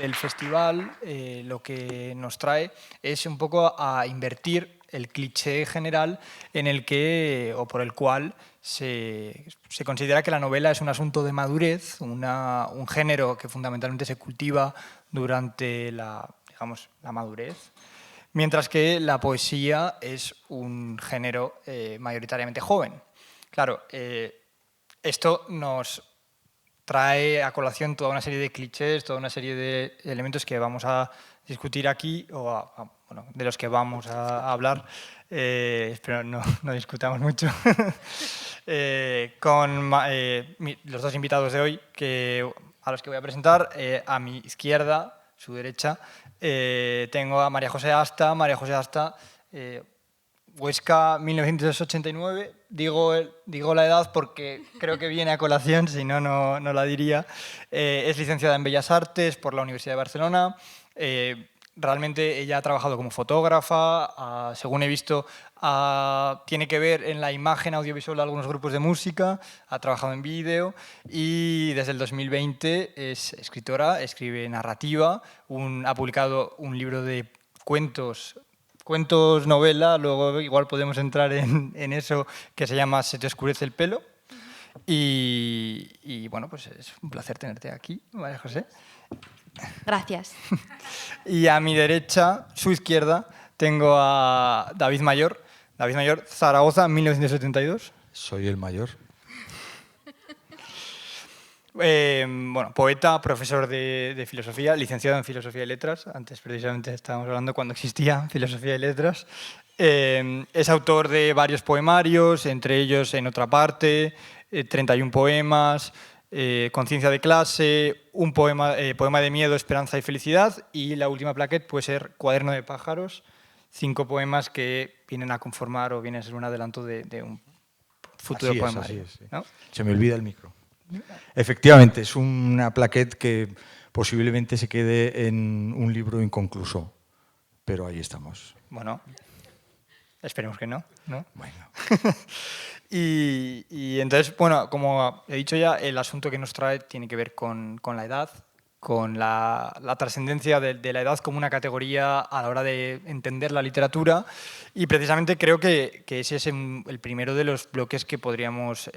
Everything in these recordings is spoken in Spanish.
del festival lo que nos trae es un poco a invertir el cliché general en el que, o por el cual, se considera que la novela es un asunto de madurez, un género que fundamentalmente se cultiva durante digamos, la madurez, mientras que la poesía es un género mayoritariamente joven. Claro, esto nos trae a colación toda una serie de clichés, toda una serie de elementos que vamos a discutir aquí, o bueno, de los que vamos a hablar. Espero no discutamos mucho. Con los dos invitados de hoy, a los que voy a presentar. A mi izquierda, su derecha, tengo a María José Asta. María José Asta, Huesca 1989, digo la edad porque creo que viene a colación, si no, no la diría. Es licenciada en Bellas Artes por la Universidad de Barcelona. Realmente ella ha trabajado como fotógrafa, según he visto, tiene que ver en la imagen audiovisual de algunos grupos de música, ha trabajado en vídeo y desde el 2020 es escritora, escribe narrativa, ha publicado un libro de cuentos, novela, luego igual podemos entrar en eso, que se llama Se te oscurece el pelo. Y bueno, pues es un placer tenerte aquí, María José. Gracias. Y a mi derecha, su izquierda, tengo a David Mayor. David Mayor, Zaragoza, 1972. Soy el mayor. Bueno, poeta, profesor de filosofía, licenciado en Filosofía y Letras. Antes precisamente estábamos hablando cuando existía Filosofía y Letras. Es autor de varios poemarios, entre ellos En otra parte, 31 poemas, Conciencia de clase, un poema de miedo, esperanza y felicidad, y la última plaquette puede ser Cuaderno de pájaros, 5 poemas que vienen a conformar o vienen a ser un adelanto de un futuro poemario. Así es. ¿No? Se me olvida el micro. Efectivamente, es una plaquette que posiblemente se quede en un libro inconcluso, pero ahí estamos. Bueno, esperemos que no, ¿no? Bueno. y entonces, bueno, como he dicho ya, el asunto que nos trae tiene que ver con la edad, con la trascendencia de la edad como una categoría a la hora de entender la literatura, y precisamente creo que ese es el primero de los bloques que podríamos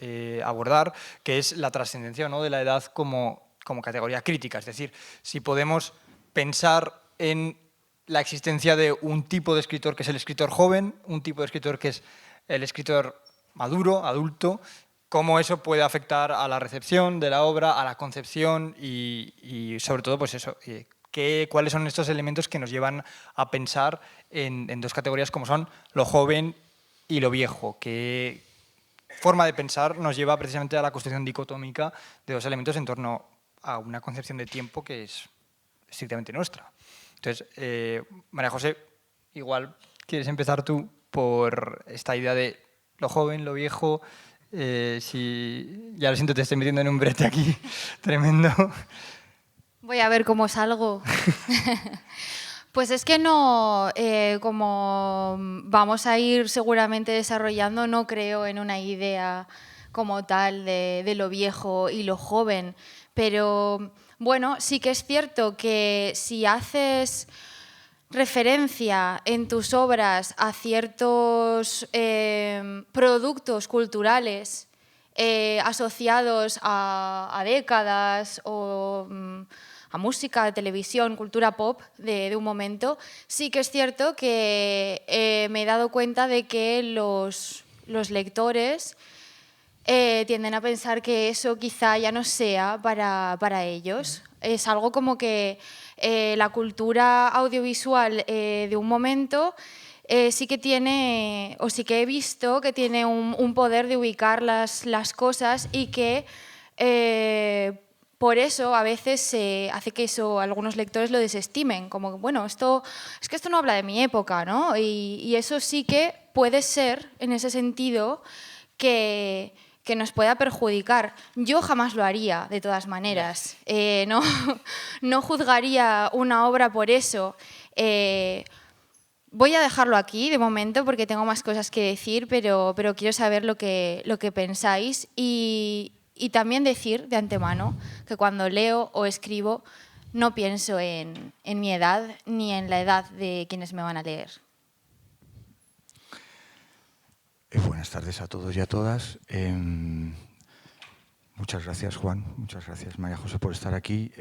abordar, que es la trascendencia, ¿no?, de la edad como categoría crítica. Es decir, si podemos pensar en la existencia de un tipo de escritor que es el escritor joven, un tipo de escritor que es el escritor maduro, adulto, cómo eso puede afectar a la recepción de la obra, a la concepción y sobre todo, pues eso, cuáles son estos elementos que nos llevan a pensar en dos categorías como son lo joven y lo viejo. ¿Qué forma de pensar nos lleva precisamente a la construcción dicotómica de dos elementos en torno a una concepción de tiempo que es estrictamente nuestra? Entonces, María José, igual quieres empezar tú por esta idea de lo joven, lo viejo. Ya lo siento, te estoy metiendo en un brete aquí tremendo. Voy a ver cómo salgo. Pues es que no, como vamos a ir seguramente desarrollando, no creo en una idea como tal de lo viejo y lo joven, pero bueno, sí que es cierto que si haces referencia en tus obras a ciertos productos culturales asociados a décadas o a música, televisión, cultura pop de un momento, sí que es cierto que me he dado cuenta de que los lectores tienden a pensar que eso quizá ya no sea para ellos. Es algo como que la cultura audiovisual de un momento sí que tiene, o sí que he visto que tiene un poder de ubicar las cosas y que por eso a veces hace que algunos lectores lo desestimen, como, bueno, es que esto no habla de mi época, ¿no? Y eso sí que puede ser, en ese sentido, que nos pueda perjudicar. Yo jamás lo haría, de todas maneras. No juzgaría una obra por eso. Voy a dejarlo aquí de momento porque tengo más cosas que decir, pero quiero saber lo que pensáis y también decir de antemano que cuando leo o escribo no pienso en mi edad ni en la edad de quienes me van a leer. Buenas tardes a todos y a todas. Muchas gracias, Juan. Muchas gracias, María José, por estar aquí.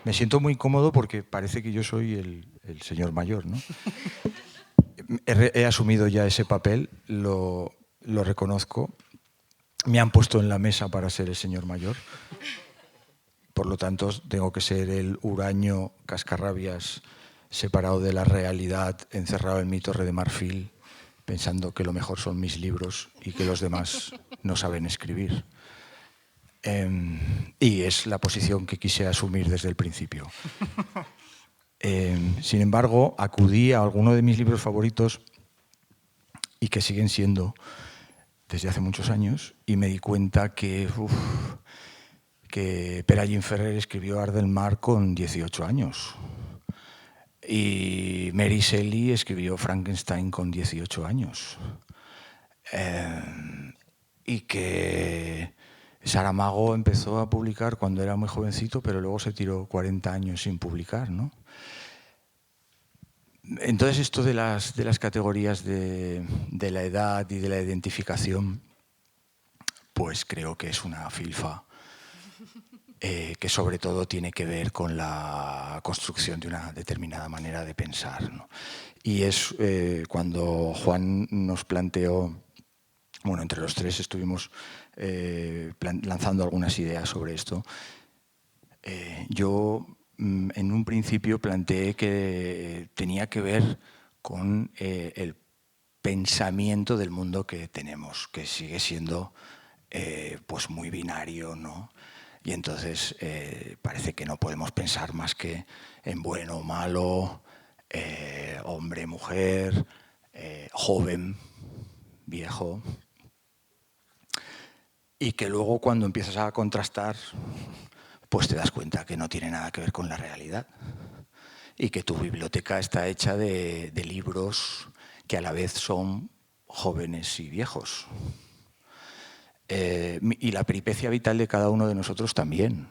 Me siento muy cómodo porque parece que yo soy el señor mayor, ¿no? He asumido ya ese papel, lo reconozco. Me han puesto en la mesa para ser el señor mayor. Por lo tanto, tengo que ser el huraño cascarrabias separado de la realidad, encerrado en mi torre de marfil, pensando que lo mejor son mis libros y que los demás no saben escribir. Y es la posición que quise asumir desde el principio. Sin embargo, acudí a alguno de mis libros favoritos y que siguen siendo desde hace muchos años, y me di cuenta que Pere Gimferrer escribió Art del Mar con 18 años. Y Mary Shelley escribió Frankenstein con 18 años. Y que Saramago empezó a publicar cuando era muy jovencito, pero luego se tiró 40 años sin publicar, ¿no? Entonces, esto de las categorías de la edad y de la identificación, pues creo que es una filfa que sobre todo tiene que ver con la construcción de una determinada manera de pensar, ¿no? Y es cuando Juan nos planteó, bueno, entre los tres estuvimos lanzando algunas ideas sobre esto. Yo en un principio planteé que tenía que ver con el pensamiento del mundo que tenemos, que sigue siendo pues muy binario, ¿no? Y entonces parece que no podemos pensar más que en bueno o malo, hombre, mujer, joven, viejo. Y que luego cuando empiezas a contrastar, pues te das cuenta que no tiene nada que ver con la realidad. Y que tu biblioteca está hecha de libros que a la vez son jóvenes y viejos. Y la peripecia vital de cada uno de nosotros también.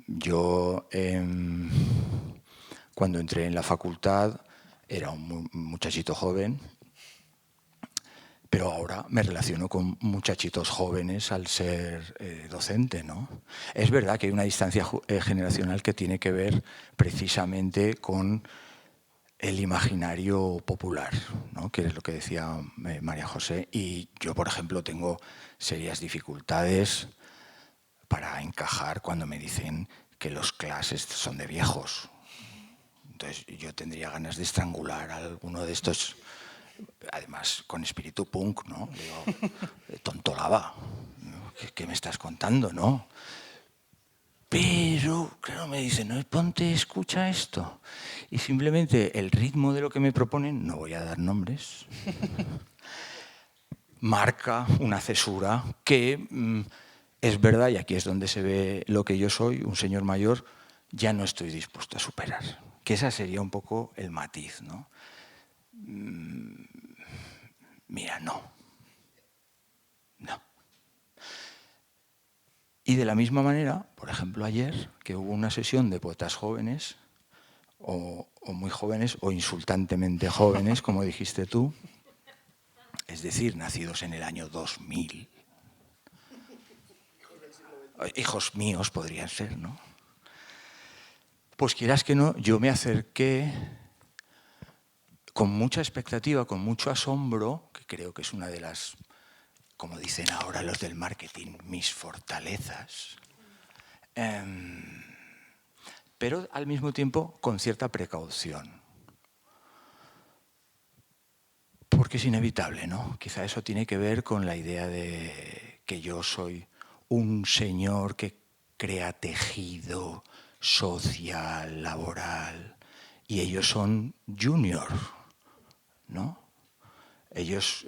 Yo, cuando entré en la facultad, era un muchachito joven, pero ahora me relaciono con muchachitos jóvenes al ser docente, ¿no? Es verdad que hay una distancia generacional que tiene que ver precisamente con el imaginario popular, ¿no? Que es lo que decía María José. Y yo, por ejemplo, tengo serias dificultades para encajar cuando me dicen que los clases son de viejos. Entonces yo tendría ganas de estrangular a alguno de estos, además con espíritu punk, ¿no? Digo, tontolaba, ¿no? ¿Qué me estás contando, no? Pero, claro, me dicen, no, ponte, escucha esto. Y simplemente el ritmo de lo que me proponen, no voy a dar nombres, marca una cesura que es verdad, y aquí es donde se ve lo que yo soy, un señor mayor, ya no estoy dispuesto a superar. Que ese sería un poco el matiz, ¿no? Mira, no. Y de la misma manera, por ejemplo, ayer, que hubo una sesión de poetas jóvenes, o muy jóvenes, o insultantemente jóvenes, como dijiste tú, es decir, nacidos en el año 2000. Hijos míos podrían ser, ¿no? Pues quieras que no, yo me acerqué con mucha expectativa, con mucho asombro, que creo que es una de las, como dicen ahora los del marketing, mis fortalezas, pero al mismo tiempo con cierta precaución. Porque es inevitable, ¿no? Quizá eso tiene que ver con la idea de que yo soy un señor que crea tejido social, laboral, y ellos son junior, ¿no? Ellos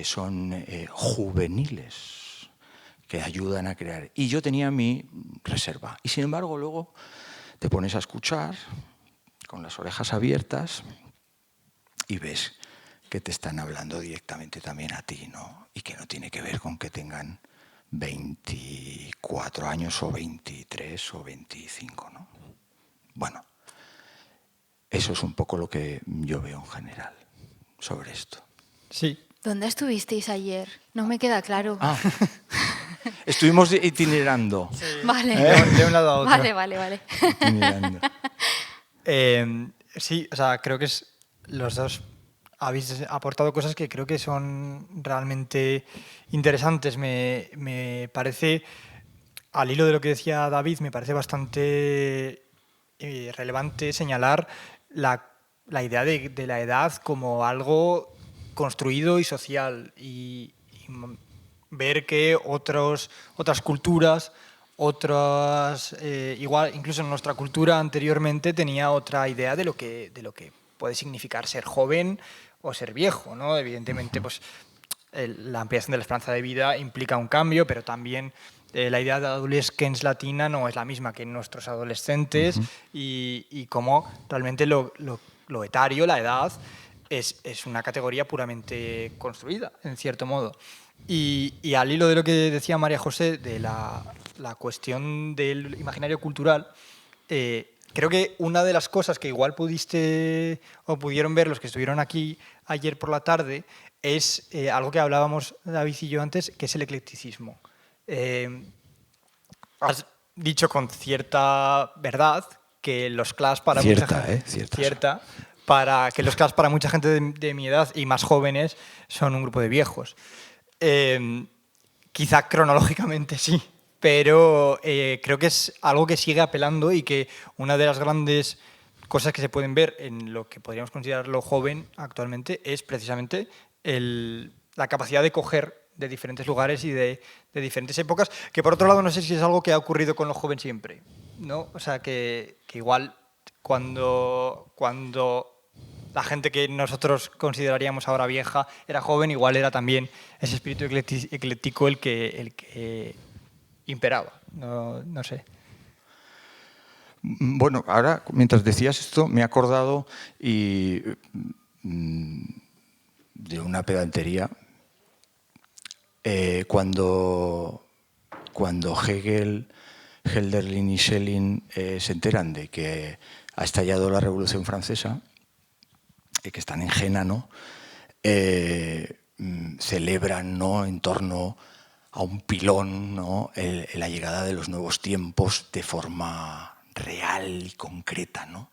son juveniles, que ayudan a crear. Y yo tenía mi reserva. Y sin embargo, luego te pones a escuchar con las orejas abiertas y ves que te están hablando directamente también a ti, ¿no? Y que no tiene que ver con que tengan 24 años o 23 o 25, ¿no? Bueno, eso es un poco lo que yo veo en general sobre esto. Sí. ¿Dónde estuvisteis ayer? No me queda claro. Ah, estuvimos itinerando. Vale. De un lado a otro. Vale. Itinerando. Sí, o sea, creo que los dos habéis aportado cosas que creo que son realmente interesantes. Me parece, al hilo de lo que decía David, me parece bastante relevante señalar la idea de la edad como algo construido y social y ver que otras culturas, igual incluso en nuestra cultura anteriormente tenía otra idea de lo que puede significar ser joven o ser viejo, ¿no? Evidentemente, pues la ampliación de la esperanza de vida implica un cambio, pero también la idea de adolescens latina no es la misma que en nuestros adolescentes y cómo realmente lo etario, la edad, es una categoría puramente construida, en cierto modo. Y al hilo de lo que decía María José, de la cuestión del imaginario cultural, creo que una de las cosas que igual pudiste o pudieron ver los que estuvieron aquí ayer por la tarde es algo que hablábamos David y yo antes, que es el eclecticismo. Has dicho con cierta verdad que los Clash para mucha gente, para que los Clash para mucha gente de mi edad y más jóvenes son un grupo de viejos. Quizá cronológicamente sí, pero creo que es algo que sigue apelando y que una de las grandes cosas que se pueden ver en lo que podríamos considerar lo joven actualmente es precisamente la capacidad de coger de diferentes lugares y de diferentes épocas, que por otro lado no sé si es algo que ha ocurrido con los jóvenes siempre, ¿no? O sea, que igual cuando la gente que nosotros consideraríamos ahora vieja era joven, igual era también ese espíritu ecléctico el que imperaba, no sé. Bueno, ahora, mientras decías esto, me he acordado de una pedantería. Cuando Hegel, Hölderlin y Schelling se enteran de que ha estallado la Revolución Francesa, que están en Jena, ¿no? Celebran, ¿no?, en torno a un pilón, ¿no?, la llegada de los nuevos tiempos de forma real y concreta, ¿no?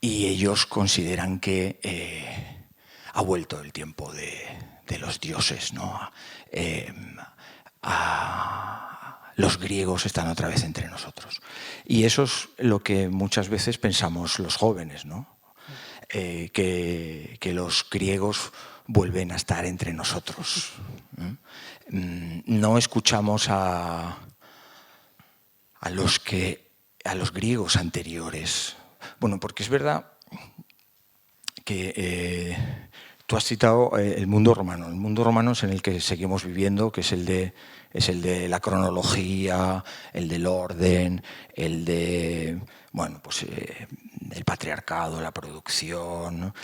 Y ellos consideran que ha vuelto el tiempo de los dioses, ¿no? Los griegos están otra vez entre nosotros. Y eso es lo que muchas veces pensamos los jóvenes, ¿no? Que los griegos vuelven a estar entre nosotros. No escuchamos a los griegos anteriores. Bueno, porque es verdad que tú has citado el mundo romano. El mundo romano es en el que seguimos viviendo, que es el de la cronología, el del orden, el de, bueno, pues el patriarcado, la producción, ¿no?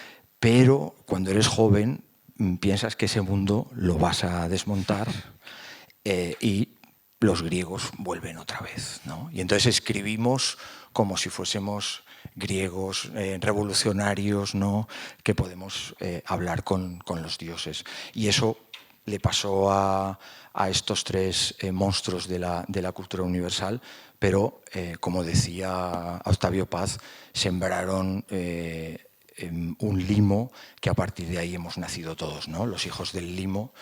Pero cuando eres joven piensas que ese mundo lo vas a desmontar y los griegos vuelven otra vez, ¿no? Y entonces escribimos como si fuésemos griegos revolucionarios, ¿no?, que podemos hablar con los dioses. Y eso le pasó a estos tres monstruos de la cultura universal, pero, como decía Octavio Paz, sembraron un limo que a partir de ahí hemos nacido todos, ¿no? Los hijos del limo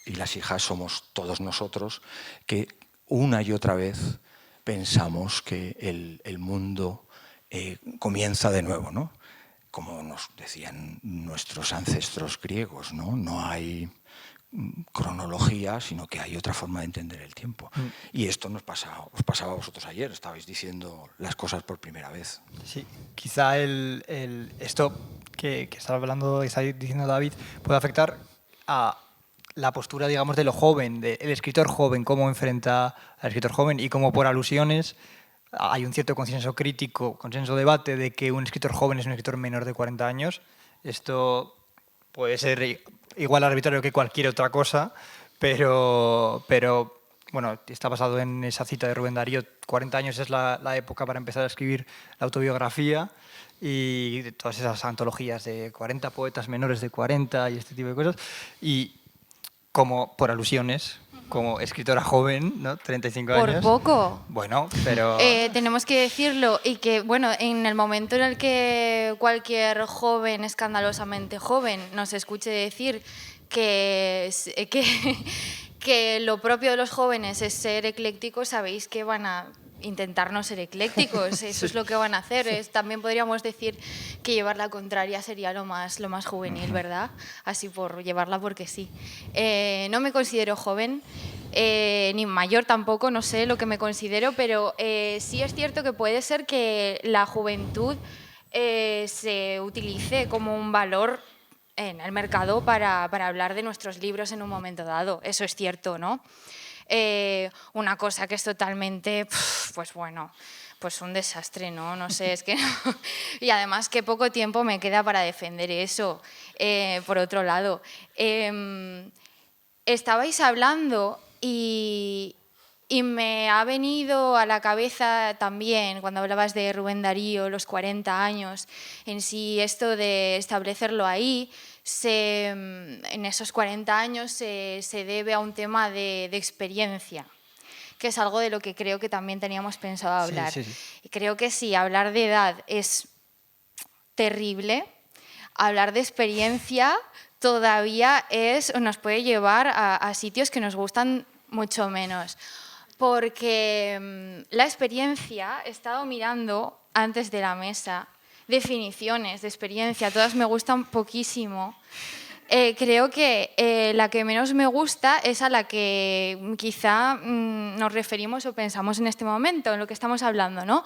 y las hijas somos todos nosotros, que una y otra vez pensamos que el mundo comienza de nuevo, ¿no? Como nos decían nuestros ancestros griegos, ¿no? No hay cronología, sino que hay otra forma de entender el tiempo. Y esto os pasaba a vosotros ayer, estabais diciendo las cosas por primera vez. Sí, quizá esto que está diciendo David puede afectar a la postura, digamos, de lo joven, del escritor joven, cómo enfrenta al escritor joven y cómo por alusiones hay un cierto consenso crítico, consenso debate de que un escritor joven es un escritor menor de 40 años. Esto puede ser igual arbitrario que cualquier otra cosa, pero bueno, está basado en esa cita de Rubén Darío, 40 años es la época para empezar a escribir la autobiografía, y de todas esas antologías de 40 poetas menores de 40 y este tipo de cosas, y como por alusiones, como escritora joven, ¿no? 35 Por años. poco. Bueno, pero... Tenemos que decirlo, y que, bueno, en el momento en el que cualquier joven, escandalosamente joven, nos escuche decir que lo propio de los jóvenes es ser eclécticos, sabéis que van a intentar no ser eclécticos, eso es lo que van a hacer. También podríamos decir que llevar la contraria sería lo más juvenil, ¿verdad? Así por llevarla porque sí. No me considero joven, ni mayor tampoco, no sé lo que me considero, pero sí es cierto que puede ser que la juventud se utilice como un valor en el mercado para hablar de nuestros libros en un momento dado. Eso es cierto, ¿no? Una cosa que es totalmente, pues bueno, pues un desastre, ¿no? No sé, es que no. Y además que poco tiempo me queda para defender eso. Por otro lado, estabais hablando y me ha venido a la cabeza también, cuando hablabas de Rubén Darío, los 40 años, en sí esto de establecerlo ahí, en esos 40 años se debe a un tema de experiencia, que es algo de lo que creo que también teníamos pensado hablar. Sí. Y creo que sí, hablar de edad es terrible, hablar de experiencia todavía nos puede llevar a sitios que nos gustan mucho menos. Porque la experiencia, he estado mirando antes de la mesa definiciones de experiencia, todas me gustan poquísimo. Creo que la que menos me gusta es a la que quizá nos referimos o pensamos en este momento, en lo que estamos hablando, ¿no?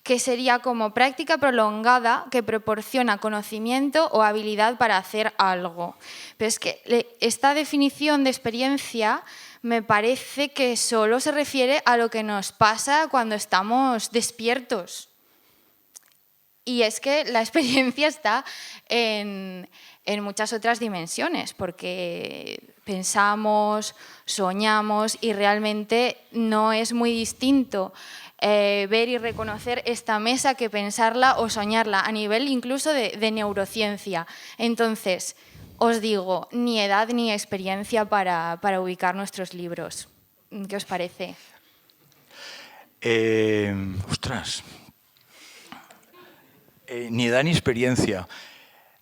Que sería como práctica prolongada que proporciona conocimiento o habilidad para hacer algo. Pero es que esta definición de experiencia me parece que solo se refiere a lo que nos pasa cuando estamos despiertos. Y es que la experiencia está en muchas otras dimensiones, porque pensamos, soñamos y realmente no es muy distinto ver y reconocer esta mesa que pensarla o soñarla a nivel incluso de neurociencia. Entonces, os digo, ni edad ni experiencia para ubicar nuestros libros. ¿Qué os parece? Ostras. Ni edad ni experiencia.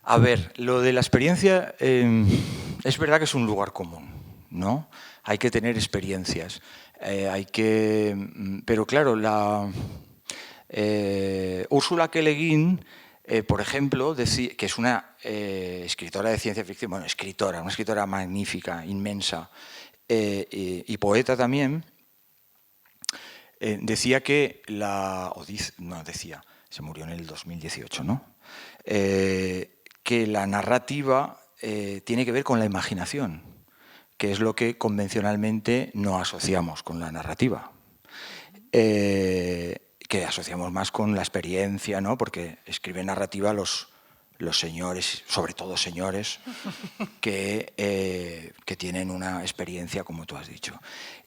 A ver, lo de la experiencia es verdad que es un lugar común, ¿no? Hay que tener experiencias. Pero claro, Ursula K. Le Guin, por ejemplo, que es una escritora de ciencia ficción, bueno, una escritora magnífica, inmensa, y poeta también, decía que se murió en el 2018, ¿no? Que la narrativa tiene que ver con la imaginación, que es lo que convencionalmente no asociamos con la narrativa. Que asociamos más con la experiencia, ¿no? Porque escriben narrativa los señores, sobre todo señores, que tienen una experiencia, como tú has dicho.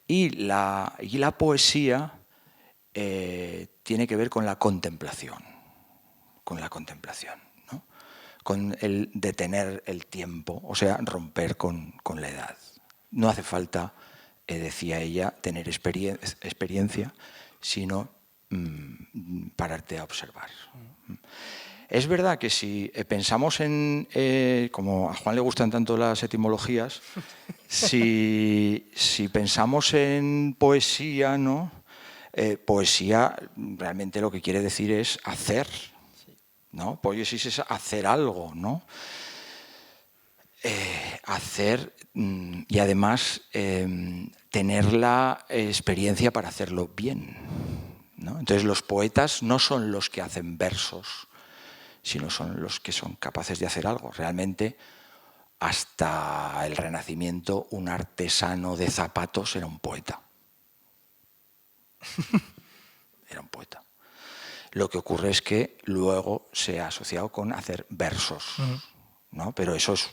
Y la poesía tiene que ver con la contemplación, ¿no? Con el detener el tiempo, o sea, romper con la edad. No hace falta, decía ella, tener experiencia, sino pararte a observar. Es verdad que si pensamos en, como a Juan le gustan tanto las etimologías, si pensamos en poesía, ¿no? Poesía realmente lo que quiere decir es hacer, ¿no? Poiesis es hacer algo, ¿no? Hacer y además tener la experiencia para hacerlo bien, ¿no? Entonces los poetas no son los que hacen versos, sino son los que son capaces de hacer algo. Realmente, hasta el Renacimiento, un artesano de zapatos era un poeta. Era un poeta. Lo que ocurre es que luego se ha asociado con hacer versos, ¿no? Pero eso es,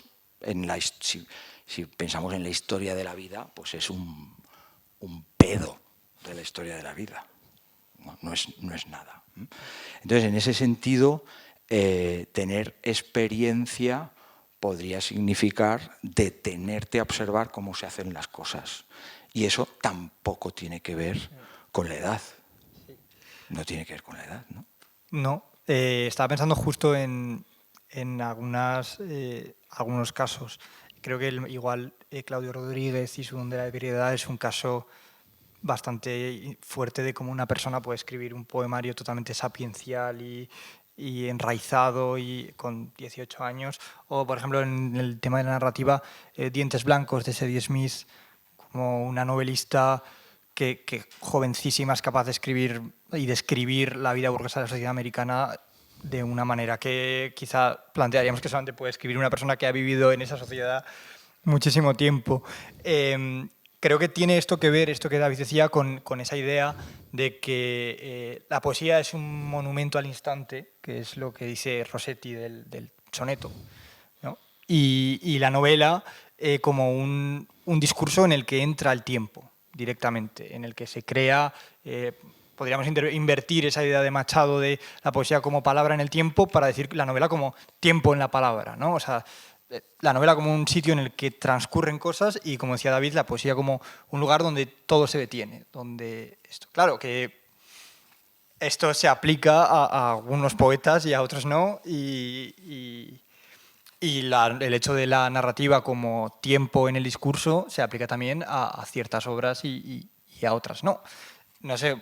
si pensamos en la historia de la vida, pues es un un pedo de la historia de la vida. No es nada. Entonces, en ese sentido, tener experiencia podría significar detenerte a observar cómo se hacen las cosas. Y eso tampoco tiene que ver con la edad. No tiene que ver con la edad, ¿no? No, estaba pensando justo en algunos casos. Creo que igual Claudio Rodríguez y su Don de la Ebriedad es un caso bastante fuerte de cómo una persona puede escribir un poemario totalmente sapiencial y enraizado y con 18 años. O, por ejemplo, en el tema de la narrativa, Dientes Blancos de Sadie Smith, como una novelista que jovencísima es capaz de escribir y describir la vida burguesa de la sociedad americana de una manera que quizá plantearíamos que solamente puede escribir una persona que ha vivido en esa sociedad muchísimo tiempo. Creo que tiene esto que ver, esto que David decía, con esa idea de que la poesía es un monumento al instante, que es lo que dice Rossetti del soneto, ¿no? Y la novela como un discurso en el que entra el tiempo directamente, en el que se crea, podríamos invertir esa idea de Machado de la poesía como palabra en el tiempo para decir la novela como tiempo en la palabra, ¿no? O sea, la novela como un sitio en el que transcurren cosas y, como decía David, la poesía como un lugar donde todo se detiene. Claro que esto se aplica a algunos poetas y a otros no, y el hecho de la narrativa como tiempo en el discurso se aplica también a ciertas obras y a otras no. No sé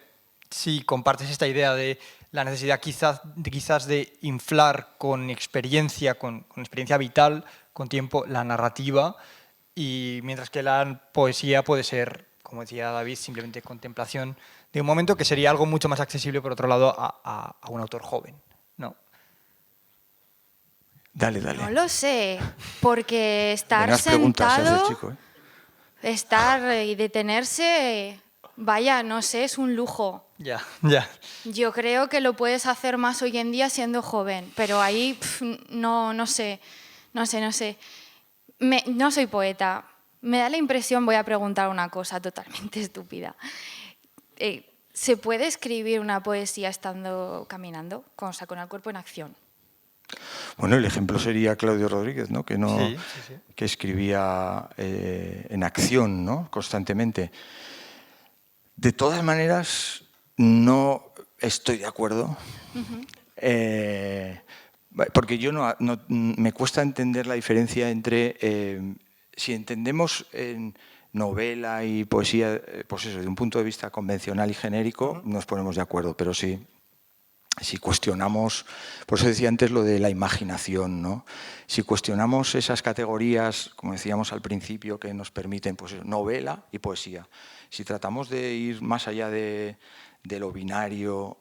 si compartes esta idea de la necesidad quizás de inflar con experiencia, con experiencia vital, con tiempo, la narrativa, y mientras que la poesía puede ser, como decía David, simplemente contemplación de un momento, que sería algo mucho más accesible, por otro lado, a un autor joven, ¿no? Dale. No lo sé, porque estar Buenas preguntas, sentado, chico, ¿eh? estar y detenerse, vaya, no sé, es un lujo. Ya. Yo creo que lo puedes hacer más hoy en día siendo joven, pero ahí no sé. No soy poeta. Me da la impresión, voy a preguntar una cosa totalmente estúpida. ¿Se puede escribir una poesía estando caminando, con el cuerpo en acción? Bueno, el ejemplo sería Claudio Rodríguez, ¿no? Sí. Que escribía en acción, ¿no? Constantemente. De todas maneras, no estoy de acuerdo. Porque yo me cuesta entender la diferencia entre si entendemos novela y poesía, pues eso, de un punto de vista convencional y genérico, nos ponemos de acuerdo, pero si cuestionamos, por eso decía antes lo de la imaginación, ¿no? Si cuestionamos esas categorías, como decíamos al principio, que nos permiten, pues eso, novela y poesía, si tratamos de ir más allá de lo binario,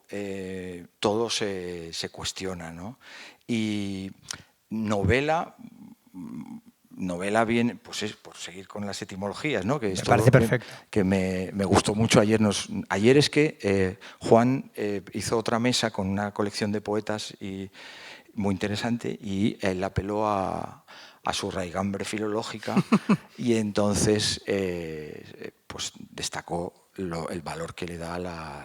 todo se cuestiona, ¿no? Y novela viene, pues es por seguir con las etimologías, ¿no? Que Me parece perfecto. Que me gustó mucho ayer. Ayer es que Juan hizo otra mesa con una colección de poetas y muy interesante, y él apeló a su raigambre filológica y entonces pues destacó el valor que le da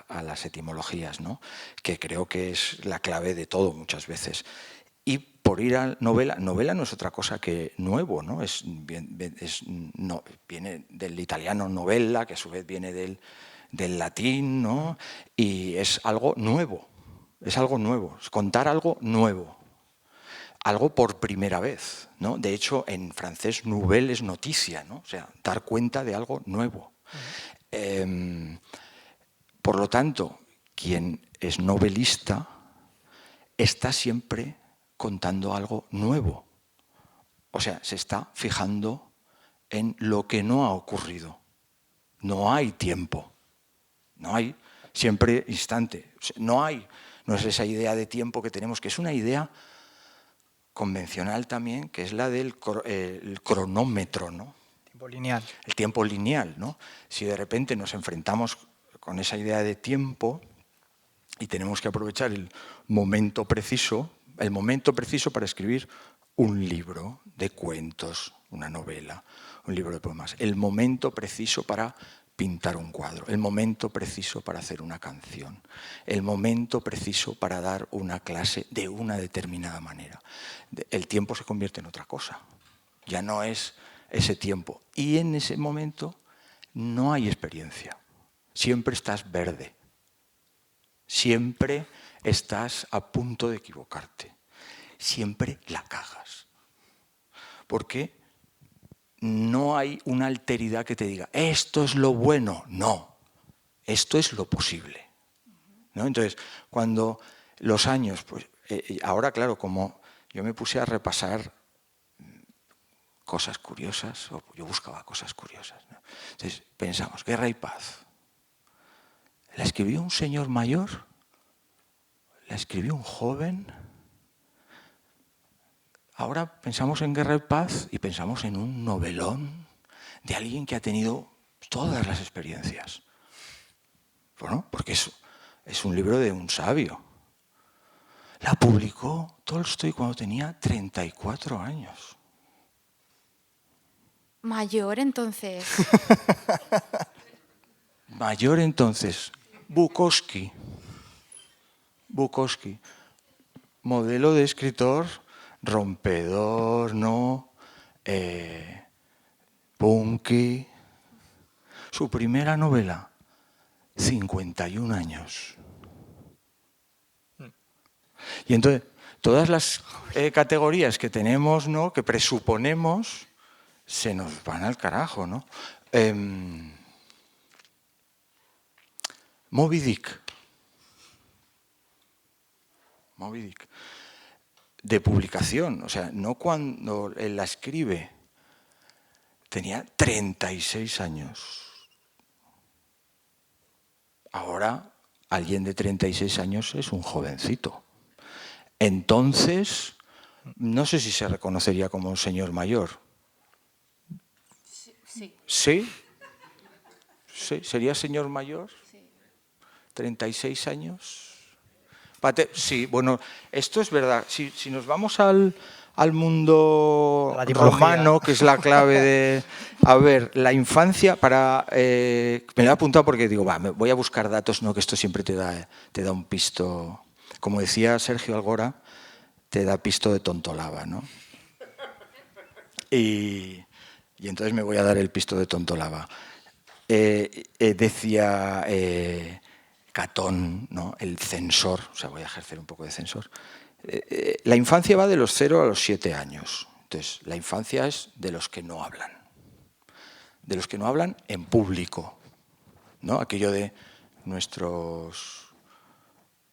a las etimologías, ¿no? Que creo que es la clave de todo muchas veces. Y por ir a novela no es otra cosa que nuevo, ¿no? Viene del italiano novella, que a su vez viene del latín, ¿no? Y es algo nuevo, es contar algo nuevo, algo por primera vez, ¿no? De hecho, en francés, nouvelle es noticia, ¿no? O sea, dar cuenta de algo nuevo. Por lo tanto, quien es novelista está siempre contando algo nuevo. O sea, se está fijando en lo que no ha ocurrido. No hay tiempo. No hay siempre instante. No es esa idea de tiempo que tenemos, que es una idea convencional también, que es la del el cronómetro, ¿no? Tiempo lineal. El tiempo lineal, ¿no? Si de repente nos enfrentamos con esa idea de tiempo y tenemos que aprovechar el momento preciso para escribir un libro de cuentos, una novela, un libro de poemas, el momento preciso para pintar un cuadro, el momento preciso para hacer una canción, el momento preciso para dar una clase de una determinada manera. El tiempo se convierte en otra cosa, ya no es ese tiempo. Y en ese momento no hay experiencia, siempre estás verde, siempre estás a punto de equivocarte, siempre la cagas. Porque no hay una alteridad que te diga, esto es lo bueno. No, esto es lo posible, ¿no? Entonces, cuando los años, pues ahora claro, como yo me puse a repasar cosas curiosas, o yo buscaba cosas curiosas, ¿no? Entonces pensamos, Guerra y Paz, ¿la escribió un señor mayor? ¿La escribió un joven? Ahora pensamos en Guerra y Paz y pensamos en un novelón de alguien que ha tenido todas las experiencias. Bueno, porque es un libro de un sabio. La publicó Tolstoy cuando tenía 34 años. Mayor, entonces. Mayor entonces, Bukowski. Bukowski, modelo de escritor rompedor, ¿no? Punky. Su primera novela, 51 años. Y entonces, todas las categorías que tenemos, ¿no?, que presuponemos, se nos van al carajo, ¿no? Moby Dick. Moby Dick. De publicación, o sea, no cuando él la escribe, tenía 36 años. Ahora, alguien de 36 años es un jovencito. Entonces, no sé si se reconocería como un señor mayor. Sí. ¿Sí? ¿Sí? ¿Sería señor mayor? Sí. ¿36 años? Sí, bueno, esto es verdad. Si nos vamos al mundo romano, que es la clave de... A ver, la infancia, me lo he apuntado porque digo, voy a buscar datos, ¿no?, que esto siempre te da un pisto. Como decía Sergio Algora, te da pisto de tontolaba, ¿no? Y entonces me voy a dar el pisto de tontolaba. Decía Catón, ¿no?, el censor, o sea, voy a ejercer un poco de censor. La infancia va de los 0 a los 7 años. Entonces, la infancia es de los que no hablan. De los que no hablan en público, ¿no? Aquello de nuestros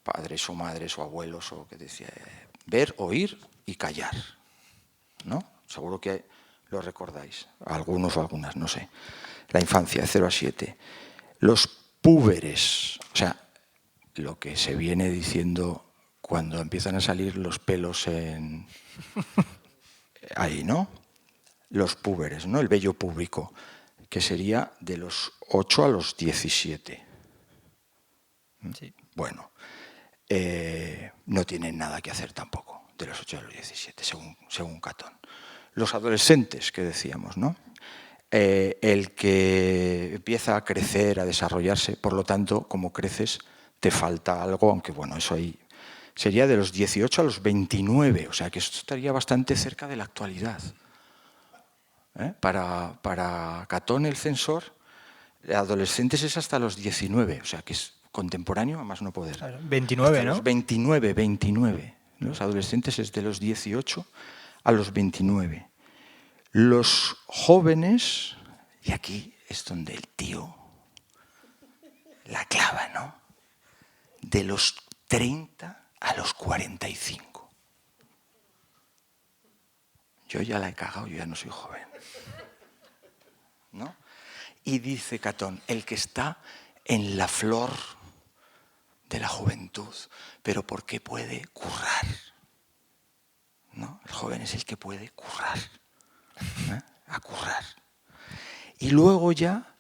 padres o madres o abuelos, o que decía, ver, oír y callar, ¿no? Seguro que lo recordáis, algunos o algunas, no sé. La infancia, de 0 a 7. Los púberes, o sea, lo que se viene diciendo cuando empiezan a salir los pelos ahí, ¿no? Los púberes, ¿no? El vello púbico, que sería de los 8 a los 17. Sí. Bueno, no tienen nada que hacer tampoco, de los 8 a los 17, según Catón. Los adolescentes, que decíamos, ¿no? El que empieza a crecer, a desarrollarse, por lo tanto, como creces, te falta algo, aunque bueno, eso ahí sería de los 18 a los 29, o sea que esto estaría bastante cerca de la actualidad. Para Catón, el censor, adolescentes es hasta los 19, o sea que es contemporáneo, a más no poder. Claro, 29, hasta ¿no? Los 29. Los adolescentes es de los 18 a los 29. Los jóvenes, y aquí es donde el tío la clava, ¿no? De los 30 a los 45. Yo ya la he cagado, yo ya no soy joven, ¿no? Y dice Catón, el que está en la flor de la juventud, pero porque puede currar, ¿no? El joven es el que puede currar, a currar. Y luego ya,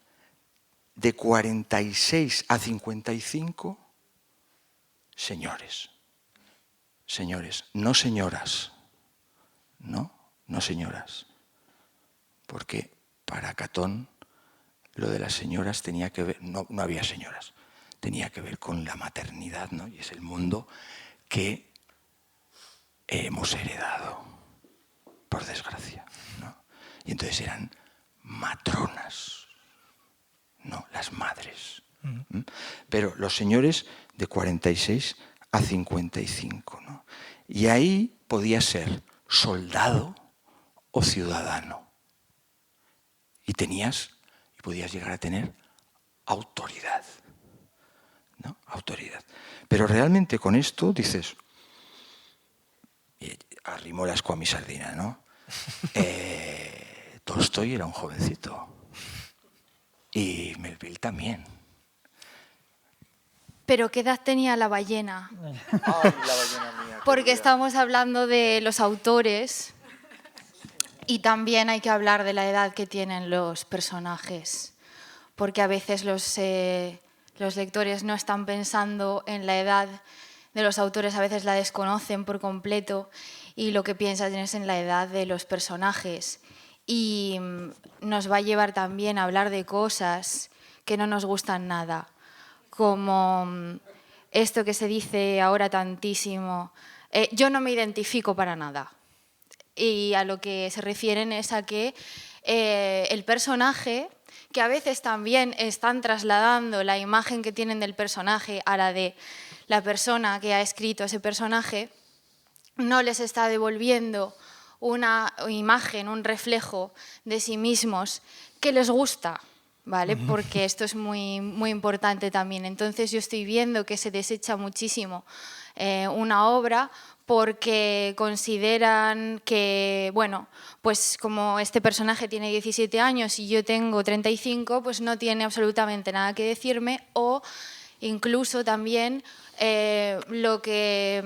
de 46 a 55, señores, no señoras, no señoras, porque para Catón lo de las señoras tenía que ver, no había señoras, tenía que ver con la maternidad, ¿no? Y es el mundo que hemos heredado, por desgracia, ¿no? Y entonces eran matronas, no las madres. ¿Mm? Pero los señores de 46 a 55, ¿no? Y ahí podía ser soldado o ciudadano. Y podías llegar a tener autoridad, ¿no? Autoridad. Pero realmente con esto dices, y arrimó la ascua a mi sardina, ¿no? Tolstoy era un jovencito. Y Melville también. Pero ¿qué edad tenía la ballena? Ay, la ballena mía. Porque estamos hablando de los autores y también hay que hablar de la edad que tienen los personajes. Porque a veces los lectores no están pensando en la edad de los autores, a veces la desconocen por completo y lo que piensan es en la edad de los personajes. Y nos va a llevar también a hablar de cosas que no nos gustan nada, como esto que se dice ahora tantísimo, yo no me identifico para nada. Y a lo que se refieren es a que el personaje, que a veces también están trasladando la imagen que tienen del personaje a la de la persona que ha escrito ese personaje, no les está devolviendo una imagen, un reflejo de sí mismos que les gusta, ¿vale? Porque esto es muy, muy importante también. Entonces yo estoy viendo que se desecha muchísimo una obra porque consideran que, bueno, pues como este personaje tiene 17 años y yo tengo 35, pues no tiene absolutamente nada que decirme, o incluso también lo que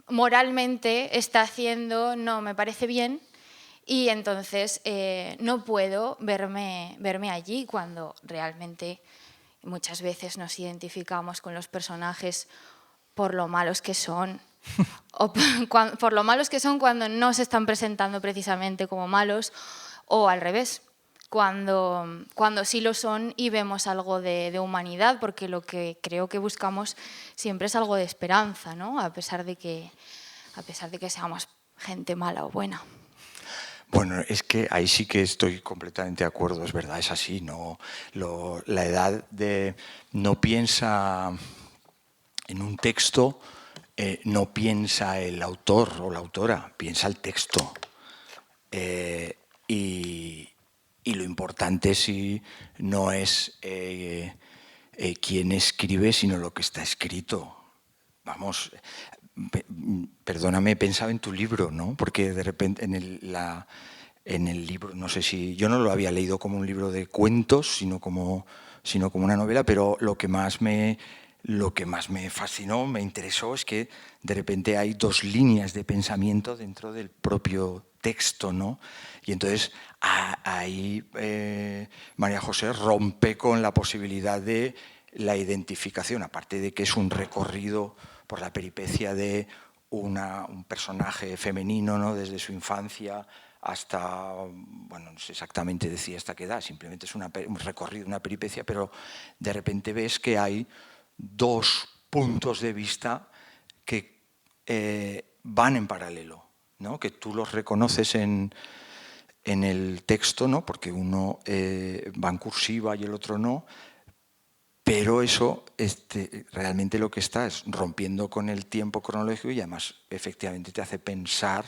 moralmente está haciendo no me parece bien y entonces no puedo verme allí cuando realmente muchas veces nos identificamos con los personajes por lo malos que son o por lo malos que son cuando no se están presentando precisamente como malos o al revés. Cuando sí lo son y vemos algo de humanidad, porque lo que creo que buscamos siempre es algo de esperanza, ¿no? A pesar de que seamos gente mala o buena. Bueno, es que ahí sí que estoy completamente de acuerdo, es verdad, es así, ¿no? La edad no piensa en un texto, no piensa el autor o la autora, piensa el texto. Y lo importante sí no es quién escribe, sino lo que está escrito. Vamos, perdóname, pensaba en tu libro, ¿no? Porque de repente en el libro, no sé si, yo no lo había leído como un libro de cuentos, sino como una novela, pero lo que más me fascinó, me interesó, es que de repente hay dos líneas de pensamiento dentro del propio texto, ¿no? Y entonces ahí María José rompe con la posibilidad de la identificación, aparte de que es un recorrido por la peripecia de un personaje femenino, ¿no? Desde su infancia hasta, bueno, no sé exactamente decir hasta qué edad, simplemente es un recorrido, una peripecia, pero de repente ves que hay dos puntos de vista que van en paralelo, ¿no? Que tú los reconoces en el texto, ¿no? Porque uno va en cursiva y el otro no, pero eso realmente lo que está es rompiendo con el tiempo cronológico y además efectivamente te hace pensar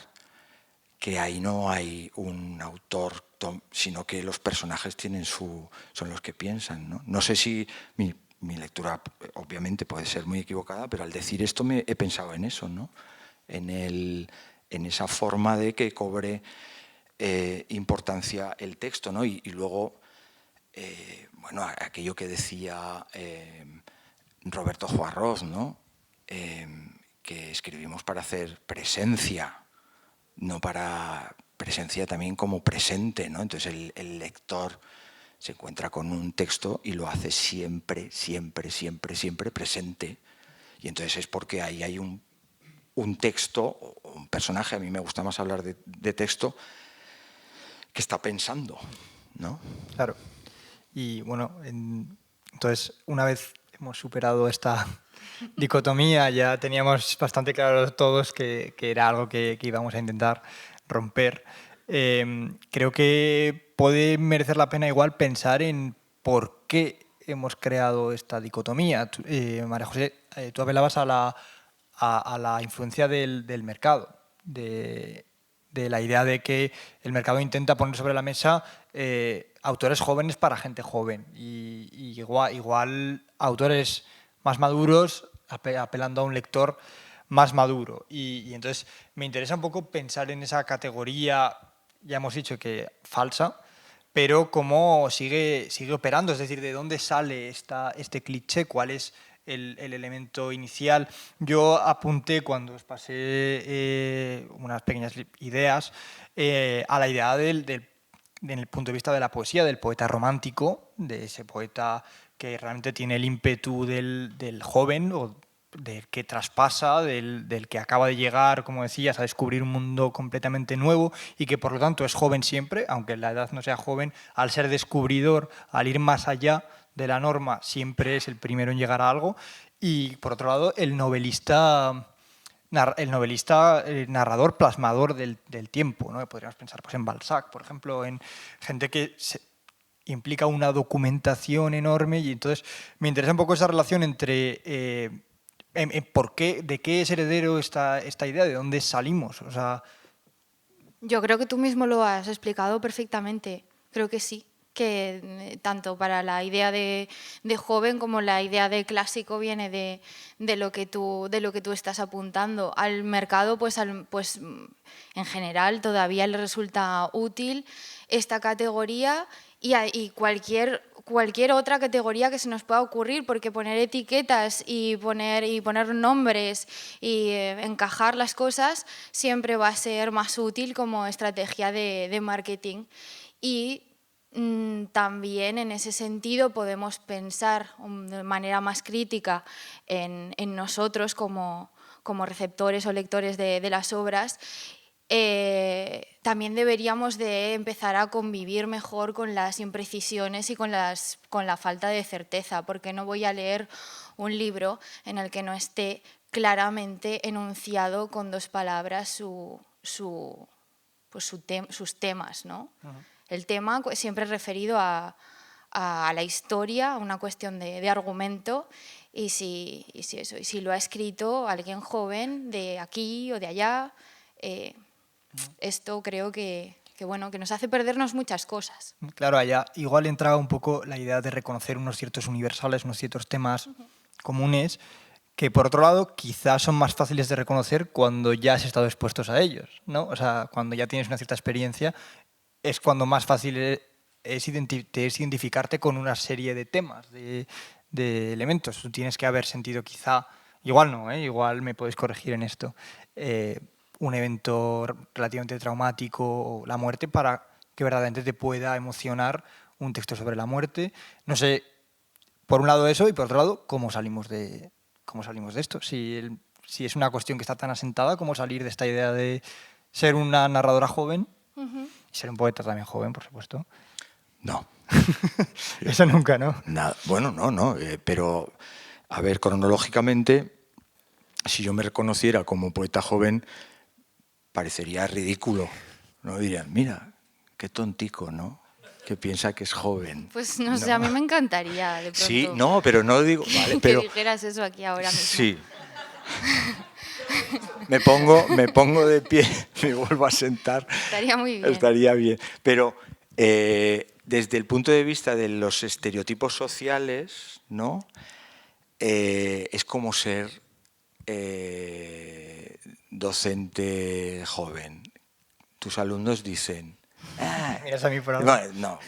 que ahí no hay un autor, sino que los personajes son los que piensan, ¿no? No sé si mi lectura obviamente puede ser muy equivocada, pero al decir esto he pensado en eso, ¿no? En esa forma de que cobre importancia el texto, ¿no? Y luego, bueno, aquello que decía Roberto Juarroz, ¿no? Que escribimos para hacer presencia, no para presencia también como presente, ¿no? Entonces el lector se encuentra con un texto y lo hace siempre, siempre, siempre, siempre presente. Y entonces es porque ahí hay un texto o un personaje, a mí me gusta más hablar de texto, que está pensando, ¿no? Claro. Y bueno, entonces una vez hemos superado esta dicotomía, ya teníamos bastante claro todos que era algo que íbamos a intentar romper. Creo que puede merecer la pena igual pensar en por qué hemos creado esta dicotomía. María José, tú apelabas a la influencia del mercado, de la idea de que el mercado intenta poner sobre la mesa autores jóvenes para gente joven y igual autores más maduros apelando a un lector más maduro. Y entonces me interesa un poco pensar en esa categoría, ya hemos dicho que falsa, pero cómo sigue operando, es decir, de dónde sale este cliché, cuál es el elemento inicial. Yo apunté cuando os pasé unas pequeñas ideas a la idea en el punto de vista de la poesía, del poeta romántico, de ese poeta que realmente tiene el ímpetu del joven o del que traspasa, del que acaba de llegar, como decías, a descubrir un mundo completamente nuevo y que por lo tanto es joven siempre, aunque la edad no sea joven, al ser descubridor, al ir más allá de la norma, siempre es el primero en llegar a algo. Y por otro lado, el novelista narrador plasmador del tiempo, ¿no? Podríamos pensar pues, en Balzac, por ejemplo, en gente que implica una documentación enorme y entonces me interesa un poco esa relación entre de qué es heredero esta idea, de dónde salimos. O sea, Yo creo que tú mismo lo has explicado perfectamente. Creo que sí, que tanto para la idea de joven como la idea de clásico viene de lo que tú estás apuntando. Al mercado, pues en general todavía le resulta útil esta categoría y cualquier otra categoría que se nos pueda ocurrir, porque poner etiquetas y poner nombres y encajar las cosas siempre va a ser más útil como estrategia de marketing. Y también en ese sentido podemos pensar de manera más crítica en nosotros como receptores o lectores de las obras. También deberíamos de empezar a convivir mejor con las imprecisiones y con la falta de certeza, porque no voy a leer un libro en el que no esté claramente enunciado con 2 palabras sus temas, ¿no? El tema siempre referido a la historia, a una cuestión de argumento, y si lo ha escrito alguien joven de aquí o de allá, esto creo que nos hace perdernos muchas cosas. claro, allá igual entraba un poco la idea de reconocer unos ciertos universales, unos ciertos temas comunes, que por otro lado quizás son más fáciles de reconocer cuando ya has estado expuestos a ellos, ¿no? O sea, cuando ya tienes una cierta experiencia, es cuando más fácil es identificarte con una serie de temas, de elementos. Tú tienes que haber sentido quizá, igual no, igual me podéis corregir en esto, un evento relativamente traumático o la muerte para que verdaderamente te pueda emocionar un texto sobre la muerte. No sé, por un lado eso y por otro lado, ¿cómo salimos de esto? Si es una cuestión que está tan asentada, ¿cómo salir de esta idea de ser una narradora joven y ser un poeta también joven, por supuesto? No. Eso nunca, ¿no? Nada. Bueno, no. Pero, a ver, cronológicamente, si yo me reconociera como poeta joven, parecería ridículo, ¿no? Dirían, mira, qué tontico, ¿no? Que piensa que es joven. Pues no sé, a mí me encantaría de pronto. Sí, no, pero no digo... Vale, pero, que dijeras eso aquí ahora mismo. Sí. Me pongo de pie, me vuelvo a sentar. Estaría muy bien. Estaría bien. Pero desde el punto de vista de los estereotipos sociales, ¿no? Es como ser docente joven. Tus alumnos dicen... Miras a mí por ahora. No,